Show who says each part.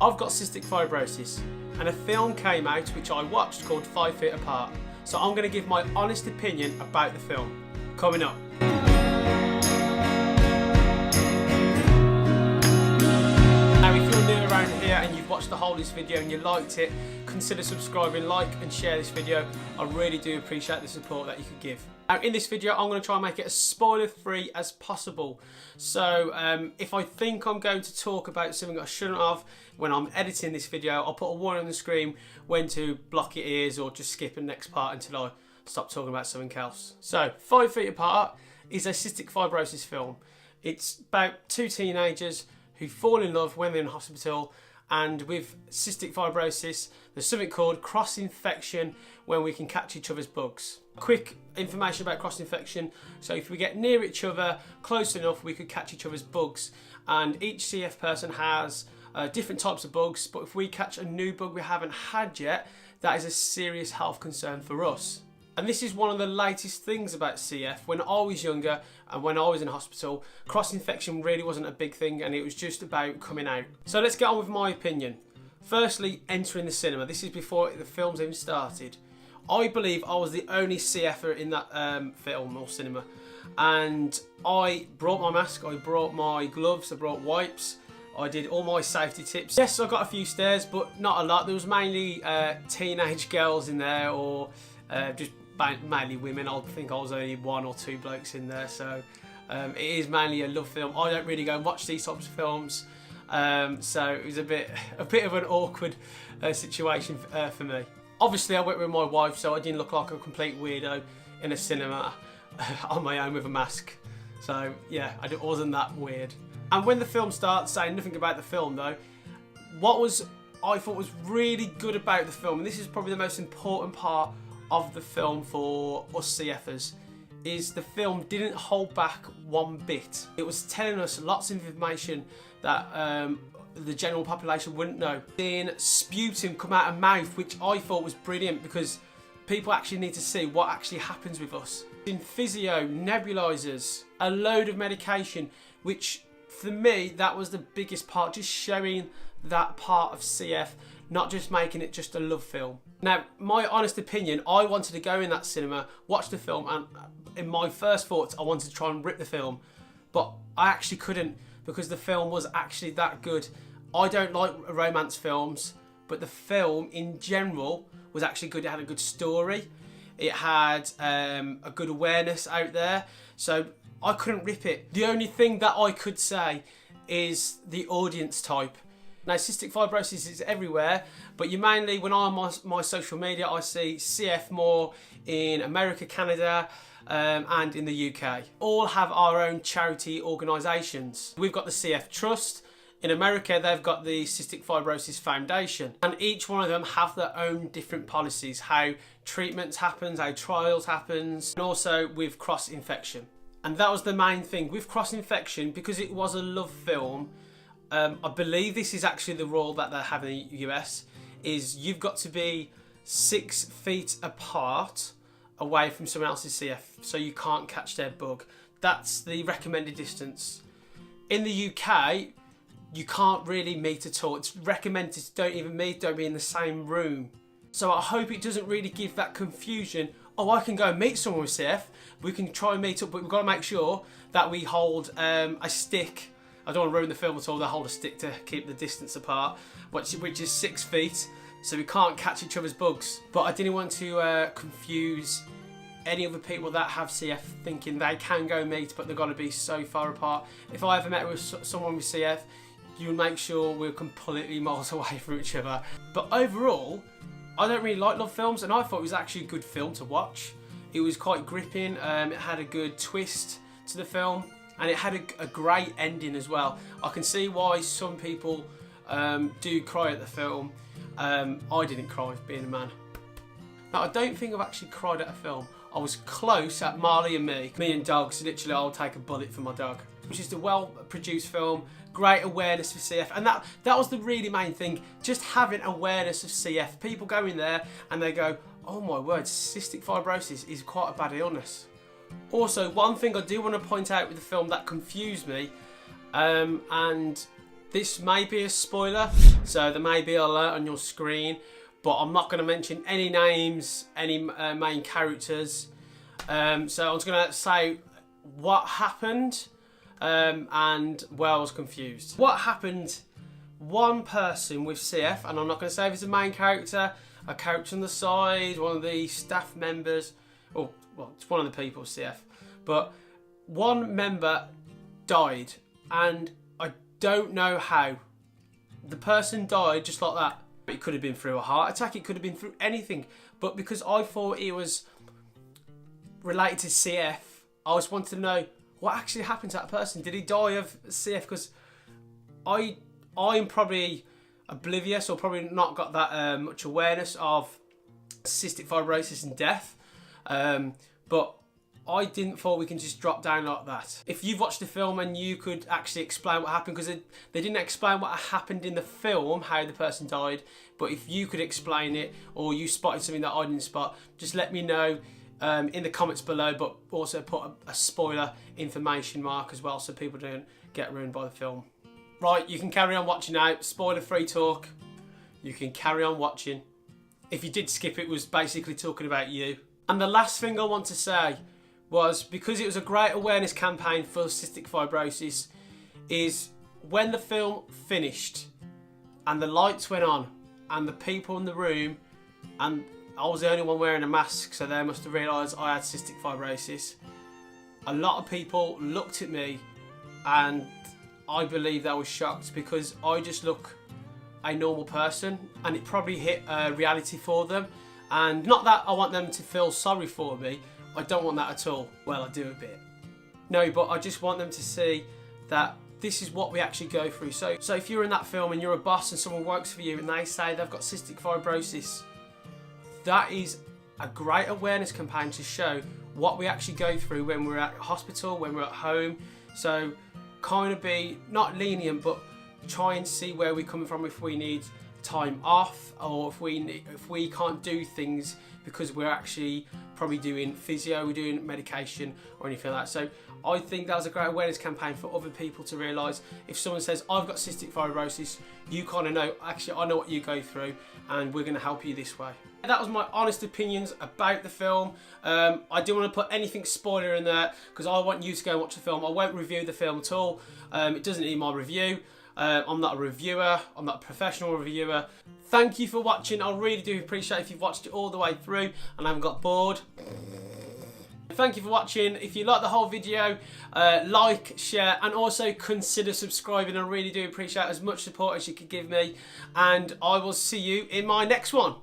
Speaker 1: I've got cystic fibrosis, and a film came out which I watched called 5 Feet Apart. So I'm going to give my honest opinion about the film. Coming up. Now, if you're new around here and you've watched the whole of this video and you liked it, consider subscribing, like and share this video. I really do appreciate the support that you could give. Now, in this video, I'm going to try and make it as spoiler-free as possible. So, if I think I'm going to talk about something I shouldn't have when I'm editing this video, I'll put a warning on the screen when to block your ears or just skip the next part until I stop talking about something else. So, 5 Feet Apart is a cystic fibrosis film. It's about two teenagers who fall in love when they're in hospital, and with cystic fibrosis, there's something called cross-infection when we can catch each other's bugs. Quick information about cross-infection. So if we get near each other, close enough, we could catch each other's bugs. And each CF person has different types of bugs, but if we catch a new bug we haven't had yet, that is a serious health concern for us. And this is one of the latest things about CF. When I was younger and when I was in hospital, cross-infection really wasn't a big thing, and it was just about coming out. So let's get on with my opinion. Firstly, entering the cinema. This is before the film's even started. I believe I was the only CFer in that film or cinema. And I brought my mask, I brought my gloves, I brought wipes. I did all my safety tips. Yes, I got a few stares, but not a lot. There was mainly teenage girls in there, or just mainly women. I think I was only one or two blokes in there, so it is mainly a love film. I don't really go and watch these types of films, so it was a bit of an awkward situation for me. Obviously I went with my wife, so I didn't look like a complete weirdo in a cinema on my own with a mask. So yeah, I wasn't that weird. And when the film starts, saying nothing about the film though, what I thought was really good about the film, and this is probably the most important part of the film for us CFers, is the film didn't hold back one bit. It was telling us lots of information that the general population wouldn't know. Seeing sputum come out of mouth, which I thought was brilliant, because people actually need to see what actually happens with us. In physio, nebulizers, a load of medication, which for me, that was the biggest part, just showing that part of CF, not just making it just a love film. Now, my honest opinion, I wanted to go in that cinema, watch the film, and in my first thoughts, I wanted to try and rip the film, but I actually couldn't, because the film was actually that good. I don't like romance films, but the film in general was actually good. It had a good story. It had a good awareness out there, so I couldn't rip it. The only thing that I could say is the audience type. Now, cystic fibrosis is everywhere, but you mainly, when I'm on my social media, I see CF more in America, Canada, and in the UK. All have our own charity organisations. We've got the CF Trust. In America, they've got the Cystic Fibrosis Foundation, and each one of them have their own different policies, how treatments happens, how trials happens, and also with cross-infection. And that was the main thing with cross-infection, because it was a love film. I believe this is actually the rule that they have in the US, is you've got to be 6 feet apart away from someone else's CF, so you can't catch their bug. That's the recommended distance. In the UK, you can't really meet at all. It's recommended to don't even meet, don't be in the same room. So I hope it doesn't really give that confusion. Oh, I can go and meet someone with CF. We can try and meet up, but we've got to make sure that we hold a stick. I don't want to ruin the film at all. They hold a stick to keep the distance apart, which is 6 feet, so we can't catch each other's bugs. But I didn't want to confuse any other people that have CF thinking they can go meet, but they've got to be so far apart. If I ever met with someone with CF, you make sure we're completely miles away from each other. But overall, I don't really like love films, and I thought it was actually a good film to watch. It was quite gripping. It had a good twist to the film, and it had a great ending as well. I can see why some people do cry at the film. I didn't cry, being a man. Now, I don't think I've actually cried at a film. I was close at Marley and Me and dogs. Literally, I'll take a bullet for my dog. Which is a well-produced film, great awareness for CF, and that was the really main thing, just having awareness of CF. People go in there and they go, oh my word, cystic fibrosis is quite a bad illness. Also, one thing I do want to point out with the film that confused me, and This may be a spoiler, so there may be an alert on your screen, but I'm not going to mention any names, any main characters. So I'm just going to say what happened and where I was confused. What happened, one person with CF, and I'm not going to say if it's a main character, a character on the side, one of the staff members, or well, it's one of the people with CF, but one member died, and I don't know how. The person died just like that. It could have been through a heart attack, it could have been through anything, but because I thought it was related to CF, I just wanted to know what actually happened to that person. Did he die of CF? Because I'm probably oblivious, or probably not got that much awareness of cystic fibrosis and death, but I didn't thought we can just drop down like that. If you've watched the film and you could actually explain what happened, because they didn't explain what happened in the film, how the person died, but if you could explain it, or you spotted something that I didn't spot, just let me know in the comments below, but also put a spoiler information mark as well so people don't get ruined by the film. Right, you can carry on watching now. Spoiler free talk. You can carry on watching. If you did skip it, was basically talking about you. And the last thing I want to say was, because it was a great awareness campaign for cystic fibrosis, is when the film finished and the lights went on and the people in the room, and I was the only one wearing a mask, so they must have realised I had cystic fibrosis. A lot of people looked at me and I believe they were shocked, because I just look a normal person, and it probably hit reality for them. And not that I want them to feel sorry for me, I don't want that at all. Well, I do a bit. No, but I just want them to see that this is what we actually go through. So if you're in that film and you're a boss and someone works for you and they say they've got cystic fibrosis, that is a great awareness campaign to show what we actually go through when we're at hospital, when we're at home. So kind of be not lenient, but try and see where we're coming from if we need time off, or if we can't do things because we're actually probably doing physio, we're doing medication or anything like that. So I think that was a great awareness campaign for other people to realise, if someone says I've got cystic fibrosis, you kind of know, actually I know what you go through and we're going to help you this way. That was my honest opinions about the film. I didn't want to put anything spoiler in there because I want you to go and watch the film. I won't review the film at all. It doesn't need my review. I'm not a reviewer, I'm not a professional reviewer. Thank you for watching. I really do appreciate if you've watched it all the way through and haven't got bored. Thank you for watching. If you like the whole video, like, share, and also consider subscribing. I really do appreciate as much support as you could give me, and I will see you in my next one.